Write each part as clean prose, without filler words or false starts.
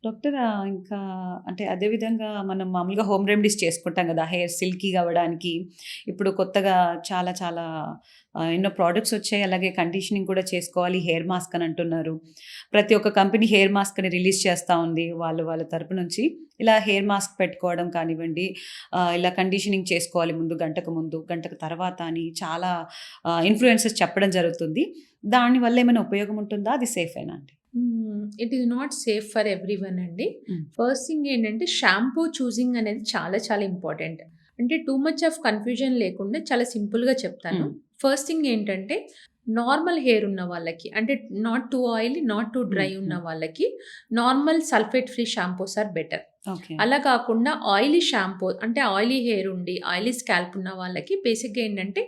Doctor ఇంకా అంటే అదే విధంగా మనం మామూలుగా హోమ్ రెమెడీస్ చేసుకుంటాం గదా! హెయిర్ సిల్కీగా అవ్వడానికి. ఇప్పుడు కొత్తగా చాలా చాలా ఎన్నో ప్రొడక్ట్స్ వచ్చాయి. అలాగే కండిషనింగ్ కూడా చేసుకోవాలి. హెయిర్ మాస్క్ అని అంటున్నారు. ప్రతి ఒక్క కంపెనీ హెయిర్ మాస్క్‌ని రిలీజ్ చేస్తా ఉంది. వాళ్ళు వాళ్ళ తరపు నుంచి. ఇలా హెయిర్ మాస్క్ పెట్టుకోవడం కానివ్వండి, ఇలా కండిషనింగ్ చేసుకోవాలి ముందు, గంటకు ముందు, గంటకు తర్వాత అని చాలా ఇన్‌ఫ్లుయెన్సర్స్ చెప్పడం జరుగుతుంది. దానివల్ల ఏమైనా ఉపయోగం ఉంటుందా? అది సేఫేనా అండి? It is not safe for everyone అండి. హ్మ్. ఫస్ట్ థింగ్ ఏంటంటే షాంపూ చూసింగ్ అనేది చాలా చాలా ఇంపార్టెంట్. అంటే టూ మచ్ ఆఫ్ కన్‌ఫ్యూజన్ లేకుండా చాలా సింపుల్‌గా చెప్తాను. హ్మ్. ఫస్ట్ థింగ్ ఏంటంటే నార్మల్ హెయిర్ ఉన్న వాళ్ళకి అంటే not too oily, not too hmm. Dry ఉన్న హ్మ్. వాళ్ళకి normal sulphate free shampoos are better. Okay. అలా కాకుండా ఆయిలీ షాంపూ అంటే ఆయిలీ హెయిర్ ఉండి, ఆయిలీ స్కాల్ప్ ఉన్న వాళ్ళకి బేసిక్‌గా ఏంటంటే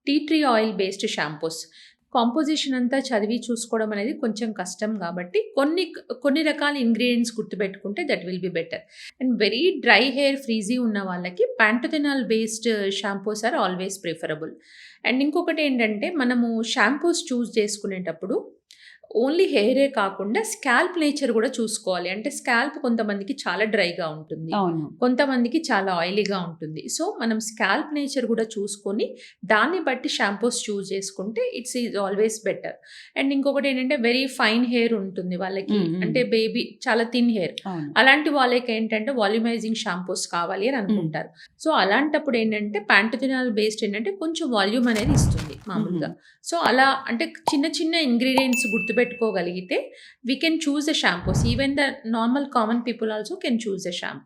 tea tree oil based shampoos. Composition అంతా చదివి చూసుకోవడం అనేది కొంచెం కష్టం కాబట్టి కొన్ని రకాల ఇంగ్రీడియెంట్స్ గుర్తుపెట్టుకుంటే that will be better. And very dry hair frizzy ఉన్న వాళ్ళకి panthenol based shampoos are always preferable. And ఇంకొకటి ఏంటంటే మనము షాంపూస్ చూస్ చేసుకునేటప్పుడు ఓన్లీ హెయిరే కాకుండా స్కాల్ప్ నేచర్ కూడా చూసుకోవాలి. అంటే స్కాల్ప్ కొంతమందికి చాలా డ్రైగా ఉంటుంది. అవును. కొంతమందికి చాలా ఆయిలీగా ఉంటుంది. సో, మనం స్కాల్ప్ నేచర్ కూడా చూసుకొని దాన్ని బట్టి షాంపూస్ చూజ్ చేసుకుంటే ఈజ్ ఆల్వేస్ బెటర్. అండ్ ఇంకొకటేంటంటే వెరీ ఫైన్ హెయిర్ ఉంటుంది వాళ్ళకి. హ్మ్. హ్మ్. అంటే బేబీ చాలా థిన్ హెయిర్. అవును. అలాంటి వాళ్ళకేంటంటే వాల్యూమైజింగ్ షాంపూస్ కావాలి అని హ్మ్. అనుకుంటారు. సో, అలాంటప్పుడు ఏంటంటే ప్యాంటోథెనాల్ బేస్డ్ ఏంటంటే కొంచెం వాల్యూమ్ అనేది ఇస్తుంది హుహు. మామూలుగా. సో, అలా అంటే చిన్న చిన్న ఇంగ్రీడియెంట్స్ గుర్తుపెట్టుకోగలిగితే we can choose a shampoos. Even the normal common people also can choose a shampoo.